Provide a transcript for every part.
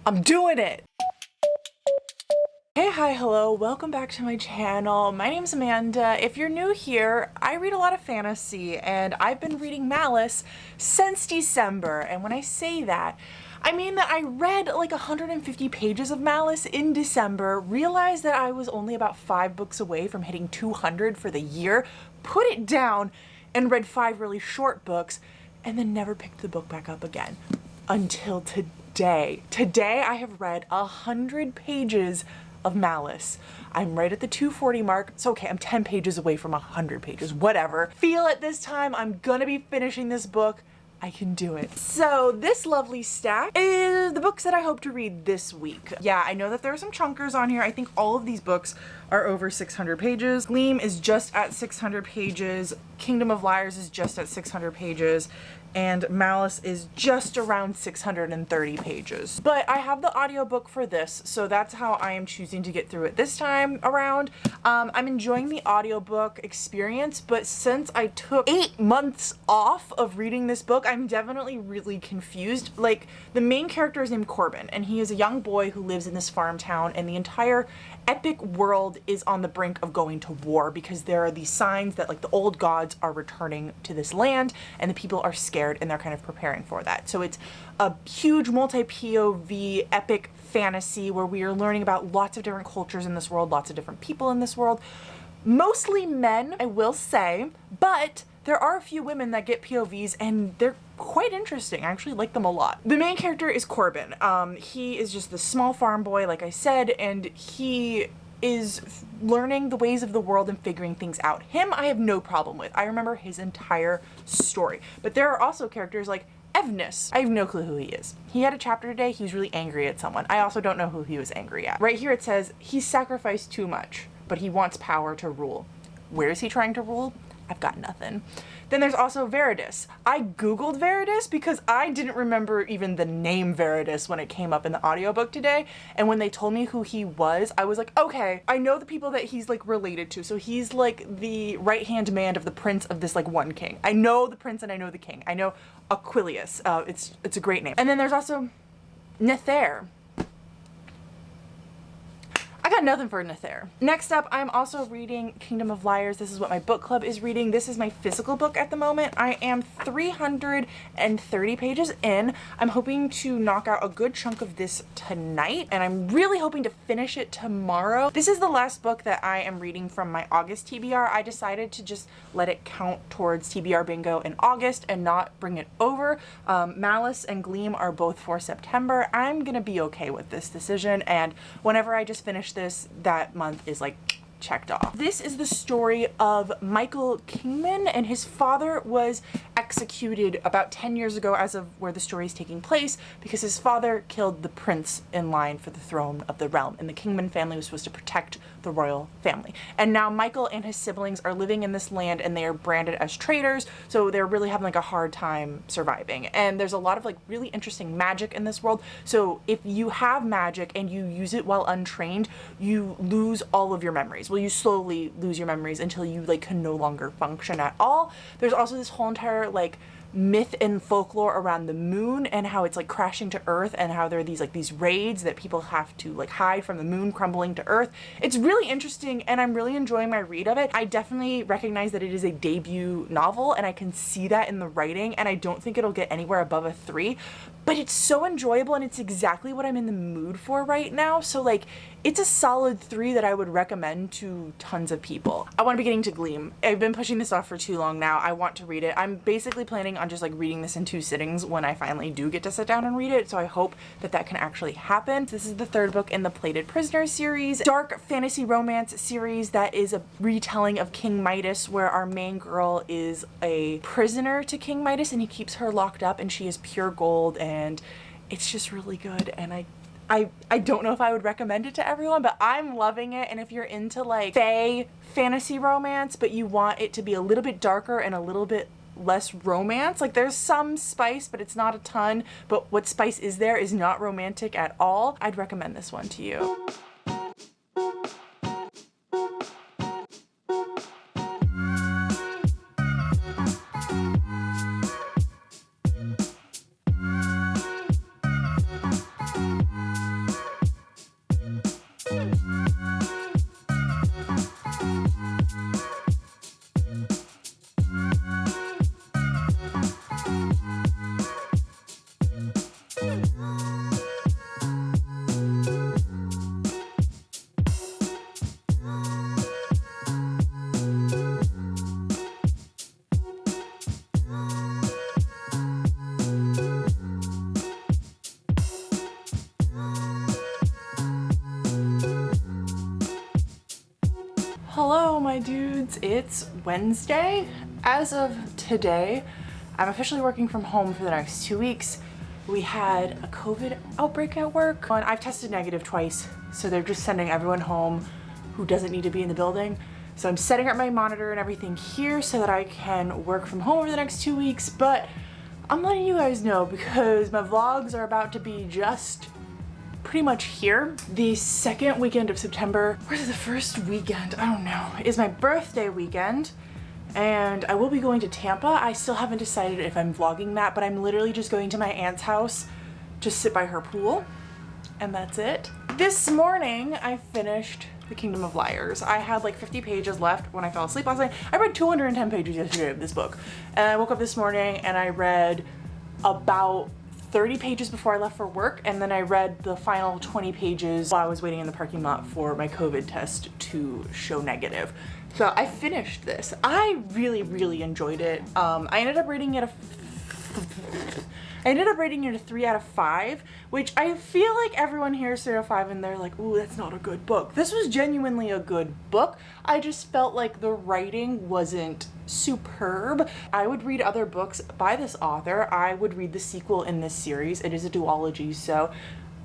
I'm doing it. Hey, hi, hello, welcome back to my channel. My name's Amanda. If you're new here, I read a lot of fantasy and I've been reading Malice since December. And when I say that, I mean that I read like 150 pages of Malice in December, realized that I was only about 5 books away from hitting 200 for the year, put it down, and read 5 really short books, and then never picked the book back up again until today. Today I have read 100 pages of Malice. I'm right at the 240 mark. It's okay, I'm 10 pages away from 100 pages, whatever. Feel it this time, I'm gonna be finishing this book. I can do it. So this lovely stack is the books that I hope to read this week. Yeah, I know that there are some chunkers on here. I think all of these books are over 600 pages. Gleam is just at 600 pages. Kingdom of Liars is just at 600 pages. And Malice is just around 630 pages. But I have the audiobook for this, so that's how I am choosing to get through it this time around. I'm enjoying the audiobook experience, but since I took 8 months off of reading this book, I'm definitely really confused. Like, the main character is named Corbin, and he is a young boy who lives in this farm town, and the entire epic world is on the brink of going to war because there are these signs that like the old gods are returning to this land and the people are scared and they're kind of preparing for that. So it's a huge multi-POV epic fantasy where we are learning about lots of different cultures in this world, lots of different people in this world, mostly men, I will say, but there are a few women that get POVs and they're quite interesting. I actually like them a lot. The main character is Corbin. He is just the small farm boy, like I said, and he is learning the ways of the world and figuring things out. Him, I have no problem with. I remember his entire story. But there are also characters like Evnus. I have no clue who he is. He had a chapter today, he was really angry at someone. I also don't know who he was angry at. Right here it says, he's sacrificed too much, but he wants power to rule. Where is he trying to rule? I've got nothing. Then there's also Veridus. I googled Veridus because I didn't remember even the name Veridus when it came up in the audiobook today. And when they told me who he was, I was like, okay, I know the people that he's like related to. So he's like the right-hand man of the prince of this like one king. I know the prince and I know the king. I know Aquilius. It's a great name. And then there's also Nether. I got nothing for Nether. Next up, I'm also reading Kingdom of Liars. This is what my book club is reading. This is my physical book at the moment. I am 330 pages in. I'm hoping to knock out a good chunk of this tonight, and I'm really hoping to finish it tomorrow. This is the last book that I am reading from my August TBR. I decided to just let it count towards TBR bingo in August and not bring it over. Malice and Gleam are both for September. I'm gonna be okay with this decision, and whenever I just finish this, that month is like checked off. This is the story of Michael Kingman, and his father was executed about 10 years ago as of where the story is taking place because his father killed the prince in line for the throne of the realm, and the Kingman family was supposed to protect the royal family. And now Michael and his siblings are living in this land and they are branded as traitors, so they're really having like a hard time surviving. And there's a lot of like really interesting magic in this world. So if you have magic and you use it while untrained, you lose all of your memories. Well, you slowly lose your memories until you like can no longer function at all. There's also this whole entire like myth and folklore around the moon and how it's like crashing to earth and how there are these raids that people have to like hide from the moon crumbling to earth. It's really interesting and I'm really enjoying my read of it. I definitely recognize that it is a debut novel and I can see that in the writing, and I don't think it'll get anywhere above a 3, but it's so enjoyable and it's exactly what I'm in the mood for right now. So like it's a solid 3 that I would recommend to tons of people. I want to be getting to Gleam. I've been pushing this off for too long now. I want to read it. I'm basically planning on just like reading this in 2 sittings when I finally do get to sit down and read it, so I hope that that can actually happen. This is the 3rd book in the Plated Prisoner series, dark fantasy romance series that is a retelling of King Midas, where our main girl is a prisoner to King Midas and he keeps her locked up and she is pure gold, and it's just really good. And I don't know if I would recommend it to everyone, but I'm loving it. And if you're into like fae fantasy romance, but you want it to be a little bit darker and a little bit less romance, like there's some spice, but it's not a ton, but what spice is there is not romantic at all, I'd recommend this one to you. It's Wednesday. As of today, I'm officially working from home for the next 2 weeks. We had a COVID outbreak at work, and I've tested negative twice, so they're just sending everyone home who doesn't need to be in the building. So I'm setting up my monitor and everything here so that I can work from home over the next 2 weeks, but I'm letting you guys know because my vlogs are about to be just pretty much here. The second weekend of September, or the first weekend, I don't know, is my birthday weekend, and I will be going to Tampa. I still haven't decided if I'm vlogging that, but I'm literally just going to my aunt's house to sit by her pool, and that's it. This morning, I finished The Kingdom of Liars. I had like 50 pages left when I fell asleep last night. I read 210 pages yesterday of this book, and I woke up this morning and I read about 30 pages before I left for work, and then I read the final 20 pages while I was waiting in the parking lot for my COVID test to show negative. So I finished this. I really enjoyed it. I ended up rating it a 3 out of 5, which I feel like everyone hears 3 out of 5 and they're like, ooh, that's not a good book. This was genuinely a good book. I just felt like the writing wasn't superb. I would read other books by this author. I would read the sequel in this series. It is a duology, so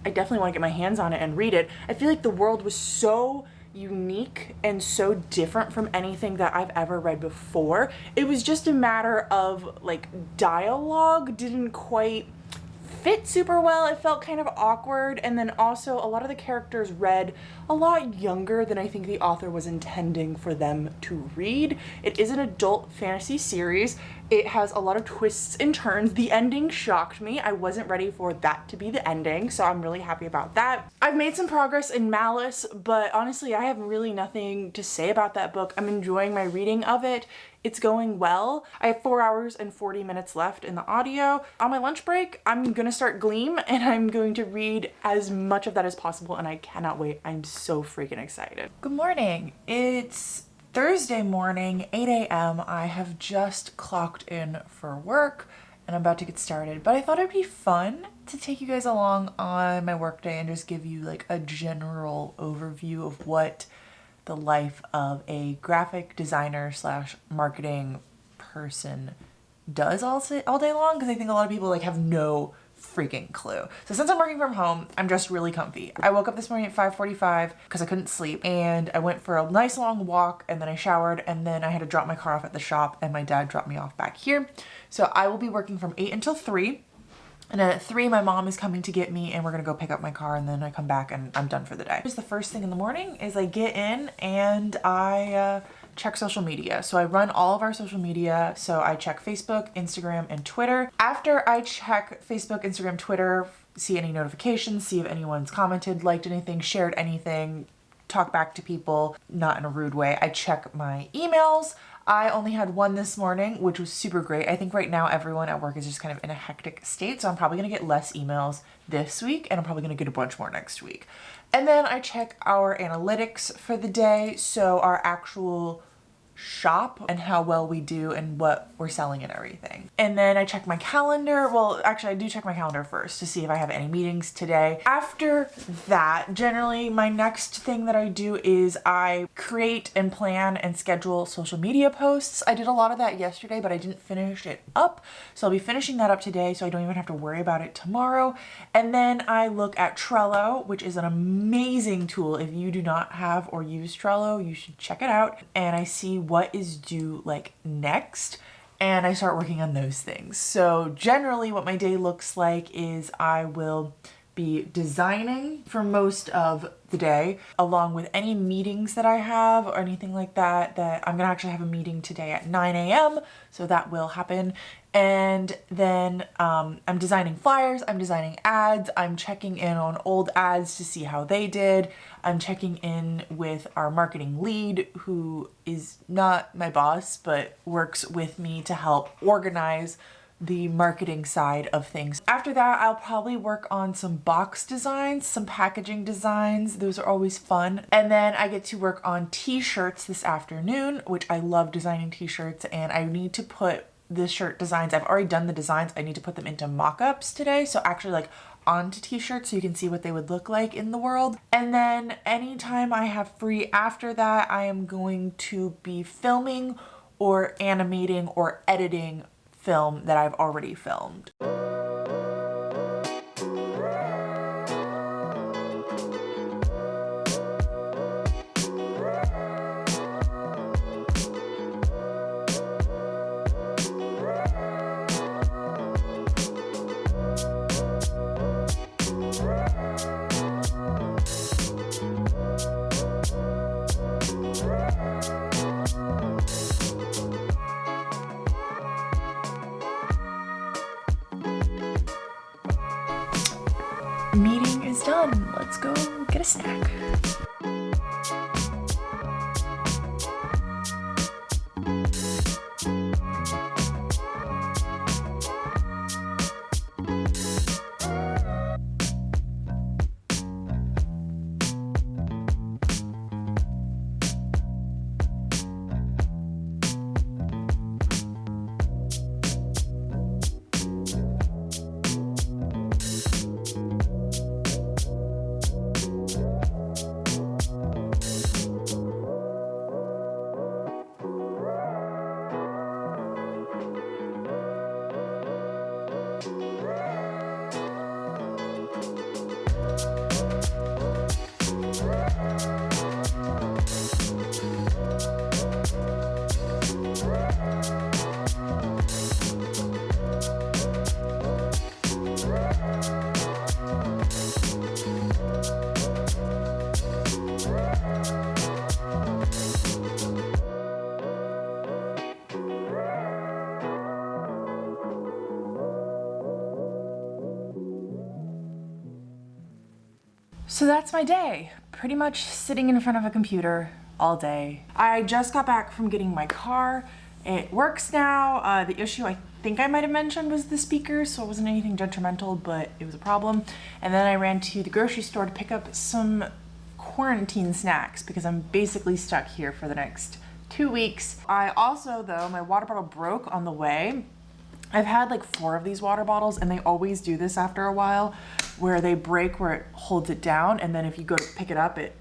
I definitely want to get my hands on it and read it. I feel like the world was so unique and so different from anything that I've ever read before. It was just a matter of like dialogue didn't quite fit super well. It felt kind of awkward, and then also a lot of the characters read a lot younger than I think the author was intending for them to read. It is an adult fantasy series. It has a lot of twists and turns. The ending shocked me. I wasn't ready for that to be the ending, so I'm really happy about that. I've made some progress in Malice, but honestly, I have really nothing to say about that book. I'm enjoying my reading of it. It's going well. I have 4 hours and 40 minutes left in the audio. On my lunch break, I'm gonna start Gleam, and I'm going to read as much of that as possible, and I cannot wait. I'm so freaking excited. Good morning. It's Thursday morning, 8 a.m. I have just clocked in for work, and I'm about to get started, but I thought it'd be fun to take you guys along on my workday and just give you like a general overview of what the life of a graphic designer slash marketing person does all day long, because I think a lot of people like have no freaking clue. So since I'm working from home, I'm just really comfy. I woke up this morning at 5:45 because I couldn't sleep, and I went for a nice long walk, and then I showered, and then I had to drop my car off at the shop, and my dad dropped me off back here. So I will be working from 8 until 3. And then at 3, my mom is coming to get me, and we're gonna go pick up my car, and then I come back and I'm done for the day. Just the first thing in the morning is I get in and I check social media. So I run all of our social media. So I check Facebook, Instagram, and Twitter. After I check Facebook, Instagram, Twitter, see any notifications, see if anyone's commented, liked anything, shared anything, talk back to people, not in a rude way, I check my emails. I only had one this morning, which was super great. I think right now everyone at work is just kind of in a hectic state, so I'm probably gonna get less emails this week, and I'm probably gonna get a bunch more next week. And then I check our analytics for the day, so our actual shop and how well we do and what we're selling and everything. And then I check my calendar. Well, actually I do check my calendar first to see if I have any meetings today. After that, generally my next thing that I do is I create and plan and schedule social media posts. I did a lot of that yesterday, but I didn't finish it up. So I'll be finishing that up today, so I don't even have to worry about it tomorrow. And then I look at Trello, which is an amazing tool. If you do not have or use Trello, you should check it out. And I see what is due like next, and I start working on those things. So generally what my day looks like is I will be designing for most of the day, along with any meetings that I have or anything like that. I'm gonna actually have a meeting today at 9 a.m. so that will happen. And then I'm designing flyers, I'm designing ads, I'm checking in on old ads to see how they did. I'm checking in with our marketing lead, who is not my boss, but works with me to help organize the marketing side of things. After that, I'll probably work on some box designs, some packaging designs. Those are always fun. And then I get to work on t-shirts this afternoon, which I love designing t-shirts, and I need to put the shirt designs. I've already done the designs. I need to put them into mock-ups today. So actually like onto t-shirts so you can see what they would look like in the world. And then anytime I have free after that, I am going to be filming or animating or editing film that I've already filmed. Meeting is done. Let's go get a snack. So that's my day. Pretty much sitting in front of a computer all day. I just got back from getting my car. It works now. The issue I think I might have mentioned was the speaker, so it wasn't anything detrimental, but it was a problem. And then I ran to the grocery store to pick up some quarantine snacks because I'm basically stuck here for the next 2 weeks. I also, though, my water bottle broke on the way. I've had like 4 of these water bottles and they always do this after a while where they break where it holds it down, and then if you go to pick it up, it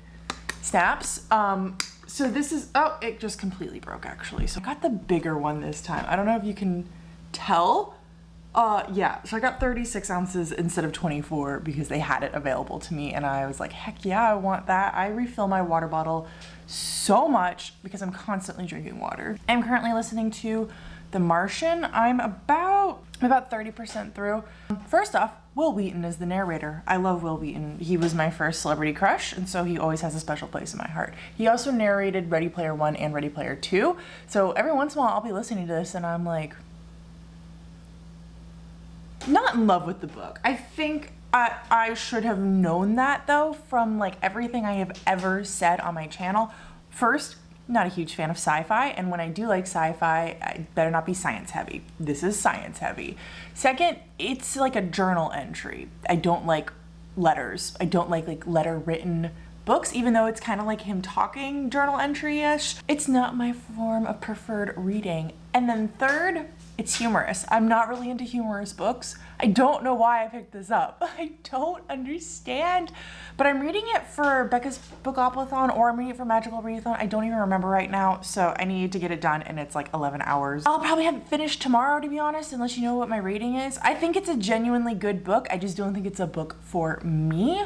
snaps. So this is, oh, it just completely broke actually. So I got the bigger one this time. I don't know if you can tell. Yeah, so I got 36 ounces instead of 24 because they had it available to me and I was like, heck yeah, I want that. I refill my water bottle so much because I'm constantly drinking water. I'm currently listening to The Martian. I'm about 30% through. First off, Will Wheaton is the narrator. I love Will Wheaton. He was my first celebrity crush, and so he always has a special place in my heart. He also narrated Ready Player One and Ready Player Two. So every once in a while I'll be listening to this and I'm like, not in love with the book. I think I should have known that though from like everything I have ever said on my channel. First, not a huge fan of sci-fi, and when I do like sci-fi, it better not be science heavy. This is science heavy. Second, it's like a journal entry. I don't like letters. I don't like letter written books, even though it's kind of like him talking journal entry-ish. It's not my form of preferred reading. And then third, it's humorous. I'm not really into humorous books. I don't know why I picked this up. I don't understand. But I'm reading it for Becca's Bookopothon, or I'm reading it for Magical Readathon. I don't even remember right now, so I need to get it done, and it's like 11 hours. I'll probably have it finished tomorrow, to be honest, unless you know what my rating is. I think it's a genuinely good book. I just don't think it's a book for me.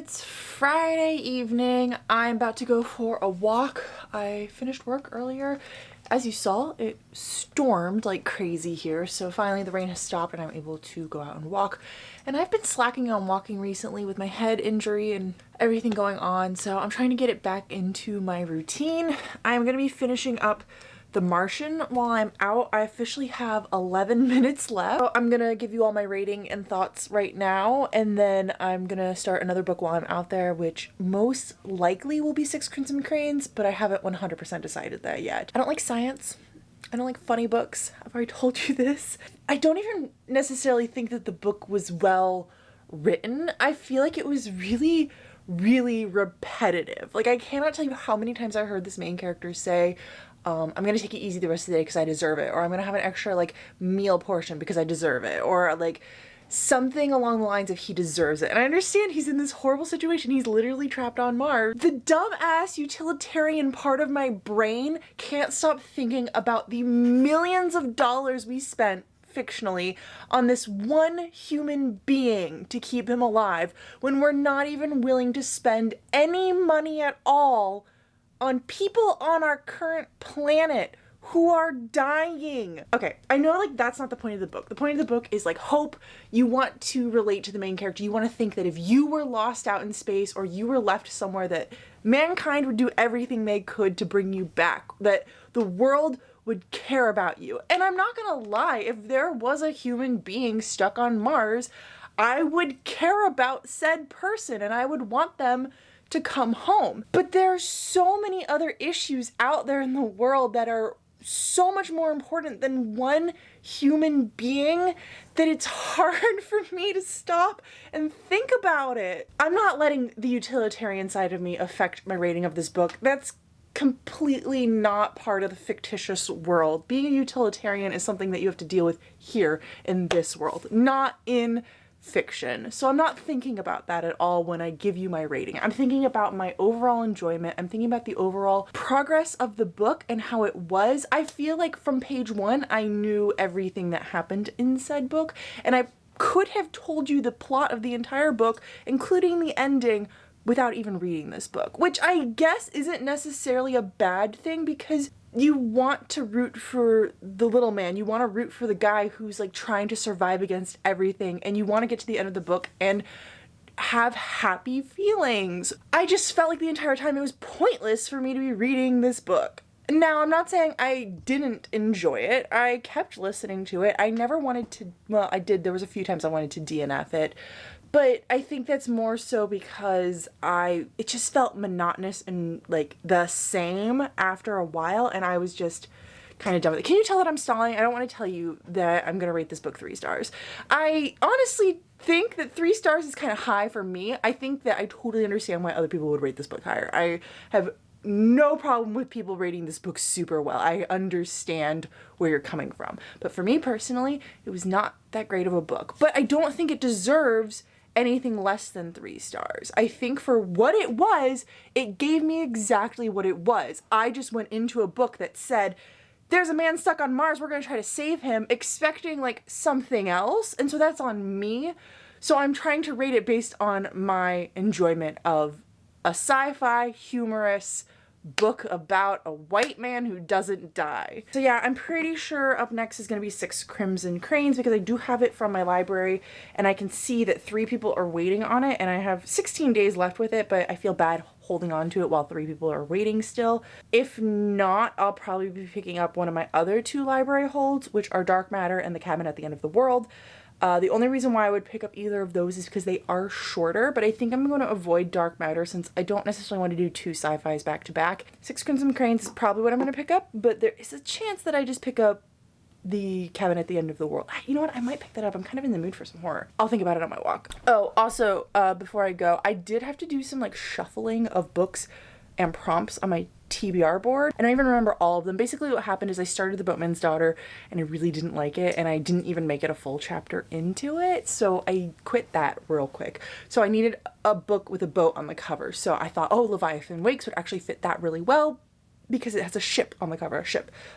It's Friday evening. I'm about to go for a walk. I finished work earlier. As you saw, it stormed like crazy here, so finally the rain has stopped and I'm able to go out and walk. And I've been slacking on walking recently with my head injury and everything going on, so I'm trying to get it back into my routine. I'm going to be finishing up The Martian while I'm out. I officially have 11 minutes left. So I'm gonna give you all my rating and thoughts right now, and then I'm gonna start another book while I'm out there, which most likely will be Six Crimson Cranes, but I haven't 100% decided that yet. I don't like science. I don't like funny books. I've already told you this. I don't even necessarily think that the book was well written. I feel like it was really repetitive. Like, I cannot tell you how many times I heard this main character say, I'm gonna take it easy the rest of the day because I deserve it, or I'm gonna have an extra like meal portion because I deserve it, or like something along the lines of he deserves it. And I understand he's in this horrible situation. He's literally trapped on Mars. The dumbass utilitarian part of my brain can't stop thinking about the millions of dollars we spent fictionally on this one human being to keep him alive when we're not even willing to spend any money at all on people on our current planet who are dying. Okay, I know like that's not the point of the book. The point of the book is like hope. You want to relate to the main character. You want to think that if you were lost out in space or you were left somewhere, that mankind would do everything they could to bring you back, that the world would care about you. And I'm not gonna lie, if there was a human being stuck on Mars, I would care about said person and I would want them to come home. But there are so many other issues out there in the world that are so much more important than one human being that it's hard for me to stop and think about it. I'm not letting the utilitarian side of me affect my rating of this book. That's completely not part of the fictitious world. Being a utilitarian is something that you have to deal with here in this world, not in fiction. So I'm not thinking about that at all when I give you my rating. I'm thinking about my overall enjoyment. I'm thinking about the overall progress of the book and how it was. I feel like from page one, I knew everything that happened in said book, and I could have told you the plot of the entire book, including the ending, without even reading this book, which I guess isn't necessarily a bad thing because you want to root for the little man. You want to root for the guy who's like trying to survive against everything, and you want to get to the end of the book and have happy feelings. I just felt like the entire time it was pointless for me to be reading this book. Now, I'm not saying I didn't enjoy it. I kept listening to it. I never wanted to, well, I did. There was a few times I wanted to DNF it. But I think that's more so because it just felt monotonous and like the same after a while, and I was just kind of done with it. Can you tell that I'm stalling? I don't want to tell you that I'm going to rate this book 3 stars. I honestly think that 3 stars is kind of high for me. I think that I totally understand why other people would rate this book higher. I have no problem with people rating this book super well. I understand where you're coming from. But for me personally, it was not that great of a book. But I don't think it deserves anything less than 3 stars. I think for what it was, it gave me exactly what it was. I just went into a book that said, there's a man stuck on Mars, we're gonna try to save him, expecting like something else, and so that's on me. So I'm trying to rate it based on my enjoyment of a sci-fi humorous book about a white man who doesn't die. So yeah, I'm pretty sure up next is going to be Six Crimson Cranes because I do have it from my library and I can see that 3 people are waiting on it, and I have 16 days left with it, but I feel bad holding on to it while 3 people are waiting still. If not, I'll probably be picking up one of my other 2 library holds, which are Dark Matter and The Cabin at the End of the World. The only reason why I would pick up either of those is because they are shorter, but I think I'm going to avoid Dark Matter since I don't necessarily want to do 2 sci-fis back to back. Six Crimson Cranes is probably what I'm going to pick up, but there is a chance that I just pick up The Cabin at the End of the World. You know what? I might pick that up. I'm kind of in the mood for some horror. I'll think about it on my walk. Oh, also, before I go, I did have to do some like shuffling of books and prompts on my TBR board. I don't even remember all of them. Basically what happened is I started The Boatman's Daughter and I really didn't like it, and I didn't even make it a full chapter into it, so I quit that real quick. So I needed a book with a boat on the cover, so I thought, oh, Leviathan Wakes would actually fit that really well because it has a ship on the cover,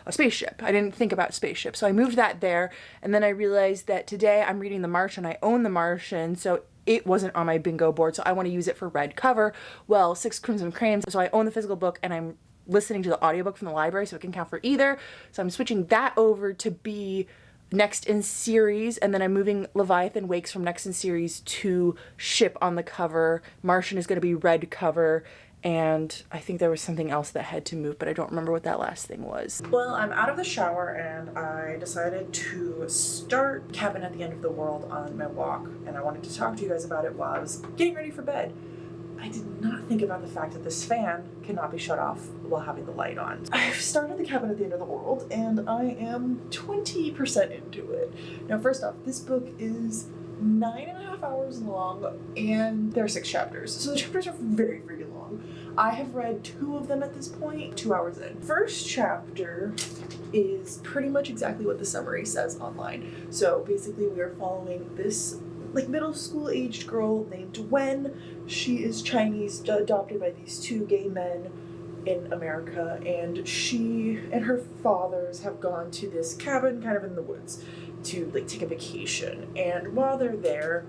a spaceship. I didn't think about spaceship, so I moved that there, and then I realized that today I'm reading The Martian. I own The Martian, so it wasn't on my bingo board, so I want to use it for red cover. Well, Six Crimson Cranes, so I own the physical book and I'm listening to the audiobook from the library, so it can count for either. So I'm switching that over to be next in series, and then I'm moving Leviathan Wakes from next in series to ship on the cover. Martian is going to be red cover, and I think there was something else that had to move, but I don't remember what that last thing was. Well, I'm out of the shower and I decided to start Cabin at the End of the World on my walk, and I wanted to talk to you guys about it while I was getting ready for bed. I did not think about the fact that this fan cannot be shut off while having the light on. I've started the Cabin at the End of the World and I am 20% into it. Now, first off, this book is 9.5 hours long and there are 6 chapters. So the chapters are very, very long. I have read 2 of them at this point, 2 hours in. First chapter is pretty much exactly what the summary says online. So basically we are following this middle school aged girl named Wen. She is Chinese, adopted by these 2 gay men in America, and she and her fathers have gone to this cabin kind of in the woods to take a vacation. And while they're there,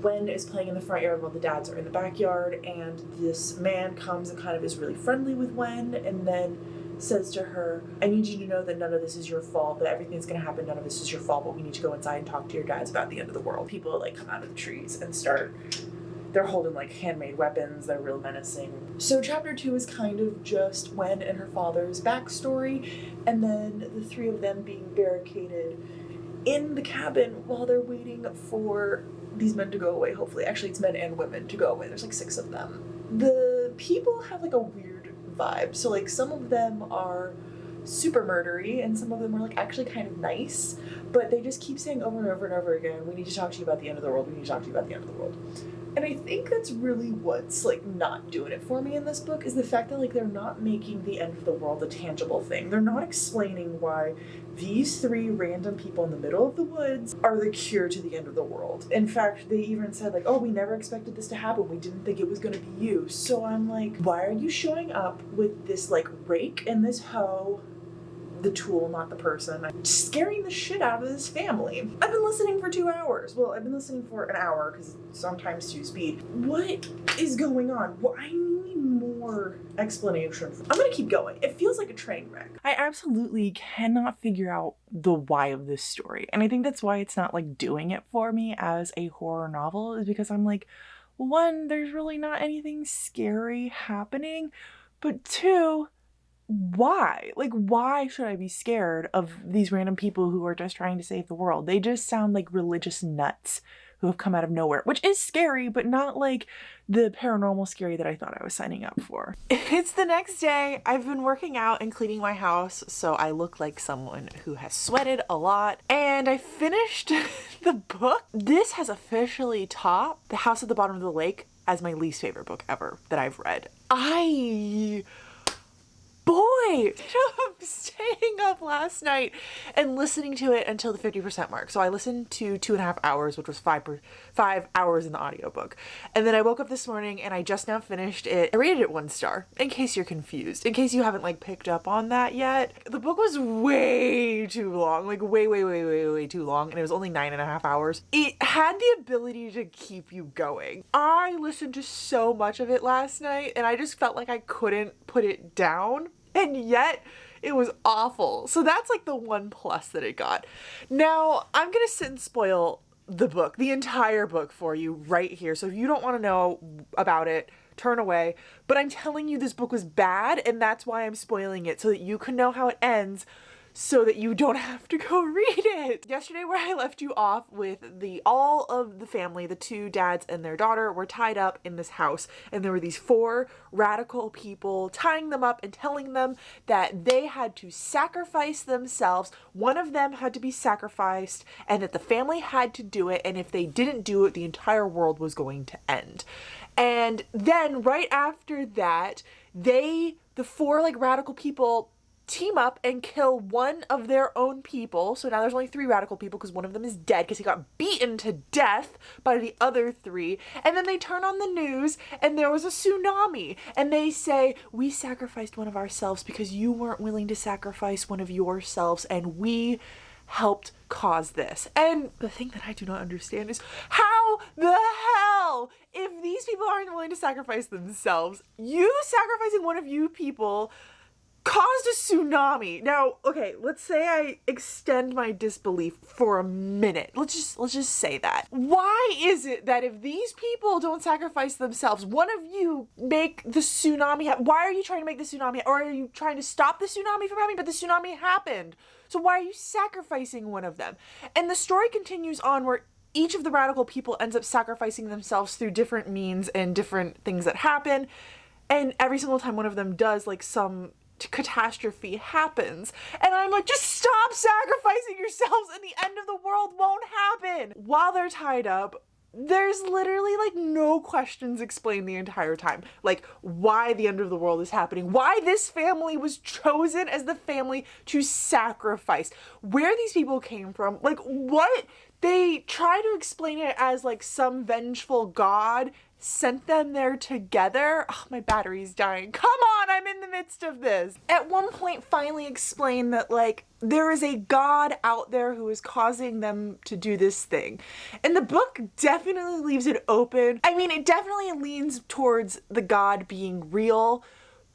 Wen is playing in the front yard while the dads are in the backyard, and this man comes and kind of is really friendly with Wen, and then says to her, I need you to know that none of this is your fault, that everything's gonna happen, none of this is your fault, but we need to go inside and talk to your dads about the end of the world. People come out of the trees and they're holding handmade weapons, they're real menacing. So chapter 2 is kind of just Wen and her father's backstory, and then the 3 of them being barricaded in the cabin while they're waiting for these men to go away, hopefully. Actually, it's men and women to go away. There's 6 of them. The people have a weird vibe. So some of them are super murdery and some of them are actually kind of nice, but they just keep saying over and over and over again, we need to talk to you about the end of the world, we need to talk to you about the end of the world. And I think that's really what's not doing it for me in this book, is the fact that they're not making the end of the world a tangible thing. They're not explaining why these 3 random people in the middle of the woods are the cure to the end of the world. In fact, they even said oh, we never expected this to happen. We didn't think it was going to be you. So I'm why are you showing up with this rake and this hoe, the tool, not the person, scaring the shit out of this family? I've been listening for 2 hours. Well, I've been listening for an hour because sometimes 2 speed. What is going on? Well, I need more explanation. I'm gonna keep going. It feels like a train wreck. I absolutely cannot figure out the why of this story. And I think that's why it's not doing it for me as a horror novel, is because I'm 1, there's really not anything scary happening, but 2, why? Why should I be scared of these random people who are just trying to save the world? They just sound like religious nuts who have come out of nowhere, which is scary, but not the paranormal scary that I thought I was signing up for. It's the next day. I've been working out and cleaning my house, so I look like someone who has sweated a lot, and I finished the book. This has officially topped The House at the Bottom of the Lake as my least favorite book ever that I've read. Boy, I'm staying up last night and listening to it until the 50% mark. So I listened to 2.5 hours, which was 5 hours in the audiobook. And then I woke up this morning and I just now finished it. I rated it 1 star, in case you're confused, in case you haven't picked up on that yet. The book was way too long, way too long. And it was only 9.5 hours. It had the ability to keep you going. I listened to so much of it last night and I just felt like I couldn't put it down. And yet it was awful. So that's the 1 plus that it got. Now I'm gonna sit and spoil the book, the entire book, for you right here. So if you don't want to know about it, turn away. But I'm telling you this book was bad, and that's why I'm spoiling it, so that you can know how it ends, so that you don't have to go read it. Yesterday, where I left you off with all of the family, the 2 dads and their daughter, were tied up in this house, and there were these 4 radical people tying them up and telling them that they had to sacrifice themselves. One of them had to be sacrificed, and that the family had to do it, and if they didn't do it, the entire world was going to end. And then right after that, the 4 radical people team up and kill one of their own people. So now there's only 3 radical people because one of them is dead because he got beaten to death by the other 3. And then they turn on the news and there was a tsunami. And they say, we sacrificed one of ourselves because you weren't willing to sacrifice one of yourselves, and we helped cause this. And the thing that I do not understand is how the hell, if these people aren't willing to sacrifice themselves, you sacrificing one of you people caused a tsunami. Now, okay, let's say I extend my disbelief for a minute. Let's just say that. Why is it that if these people don't sacrifice themselves, one of you make the tsunami why are you trying to make the tsunami, or are you trying to stop the tsunami from happening? But the tsunami happened. So why are you sacrificing one of them? And the story continues on where each of the radical people ends up sacrificing themselves through different means and different things that happen. And every single time one of them does, like, some catastrophe happens, and I'm like, just stop sacrificing yourselves and the end of the world won't happen. While they're tied up, there's literally like no questions explained the entire time, like why the end of the world is happening, why this family was chosen as the family to sacrifice, where these people came from, like what. They try to explain it as like some vengeful god sent them there together. Oh, my battery's dying. Come on, I'm in the midst of this. At one point, finally explain that like there is a god out there who is causing them to do this thing. And the book definitely leaves it open. I mean, it definitely leans towards the god being real,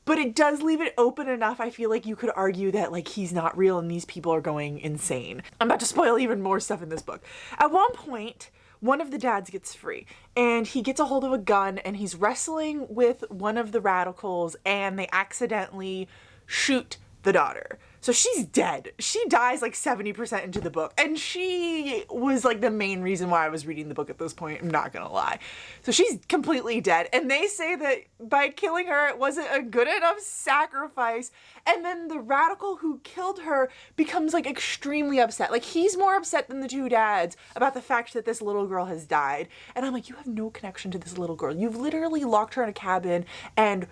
but it does leave it open enough, I feel like you could argue that like he's not real and these people are going insane. I'm about to spoil even more stuff in this book. At one point, one of the dads gets free and he gets a hold of a gun and he's wrestling with one of the radicals and they accidentally shoot the daughter. So she's dead. She dies like 70% into the book. And she was like the main reason why I was reading the book at this point, I'm not gonna lie. So she's completely dead. And they say that by killing her, it wasn't a good enough sacrifice. And then the radical who killed her becomes like extremely upset. Like he's more upset than the two dads about the fact that this little girl has died. And I'm like, you have no connection to this little girl. You've literally locked her in a cabin and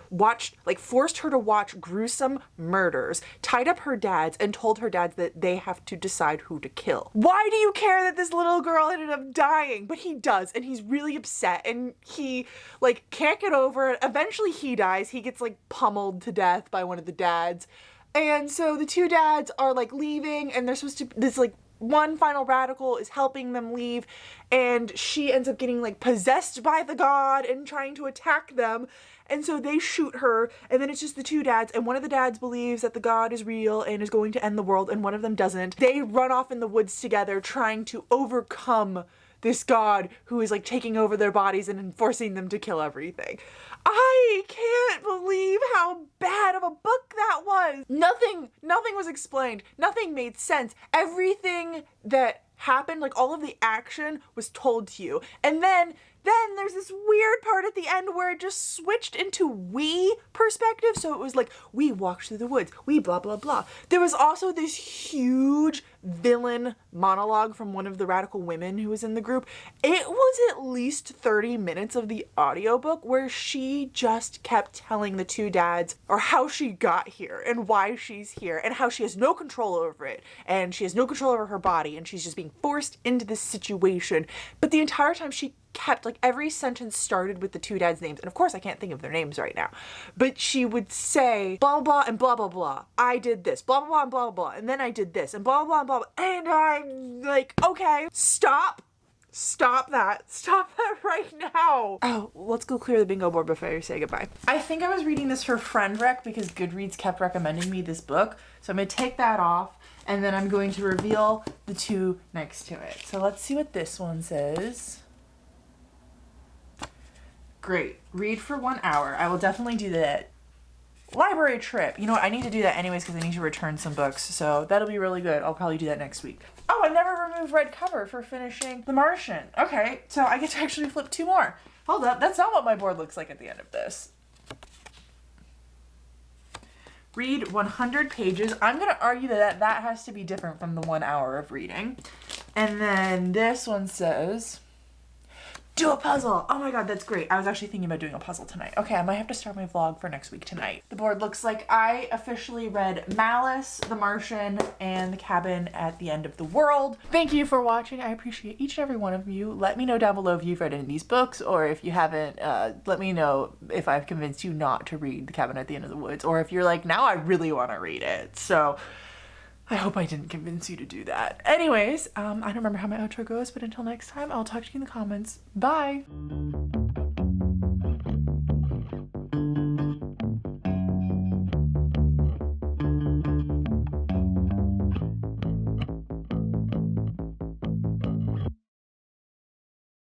forced her to watch gruesome murders, tied up her dads and told her dads that they have to decide who to kill. Why do you care that this little girl ended up dying? But he does, and he's really upset, and he like can't get over it. Eventually he dies. He gets like pummeled to death by one of the dads. And so the two dads are like leaving, and they're supposed to, this like one final radical is helping them leave, and she ends up getting like possessed by the god and trying to attack them. And so they shoot her, and then it's just the two dads, and one of the dads believes that the god is real and is going to end the world, and one of them doesn't. They run off in the woods together trying to overcome this god who is like taking over their bodies and forcing them to kill everything. I can't believe how bad of a book that was. Nothing was explained. Nothing made sense. Everything that happened, like all of the action was told to you. And then there's this weird part at the end where it just switched into we perspective. So it was like, we walked through the woods, we blah, blah, blah. There was also this huge villain monologue from one of the radical women who was in the group. It was at least 30 minutes of the audiobook where she just kept telling the two dads or how she got here and why she's here and how she has no control over it and she has no control over her body and she's just being forced into this situation. But the entire time she kept, like, every sentence started with the two dads' names. And of course I can't think of their names right now, but she would say blah, blah, blah, and blah, blah, blah. I did this, blah, blah, blah, and blah, blah, blah. And then I did this, and blah, blah, blah, blah. And I'm like, okay, stop that right now. Oh, let's go clear the bingo board before I say goodbye. I think I was reading this for friend rec because Goodreads kept recommending me this book. So I'm gonna take that off and then I'm going to reveal the two next to it. So let's see what this one says. Great. Read for 1 hour. I will definitely do that. Library trip. You know what? I need to do that anyways because I need to return some books. So that'll be really good. I'll probably do that next week. Oh, I never removed red cover for finishing The Martian. Okay, so I get to actually flip 2 more. Hold up. That's not what my board looks like at the end of this. Read 100 pages. I'm going to argue that has to be different from the 1 hour of reading. And then this one says, do a puzzle. Oh my god, that's great. I was actually thinking about doing a puzzle tonight. Okay, I might have to start my vlog for next week tonight. The board looks like I officially read Malice, The Martian, and The Cabin at the End of the World. Thank you for watching. I appreciate each and every one of you. Let me know down below if you've read any of these books, or if you haven't, let me know if I've convinced you not to read The Cabin at the End of the Woods, or if you're like, now I really want to read it. So I hope I didn't convince you to do that. Anyways, I don't remember how my outro goes, but until next time, I'll talk to you in the comments. Bye!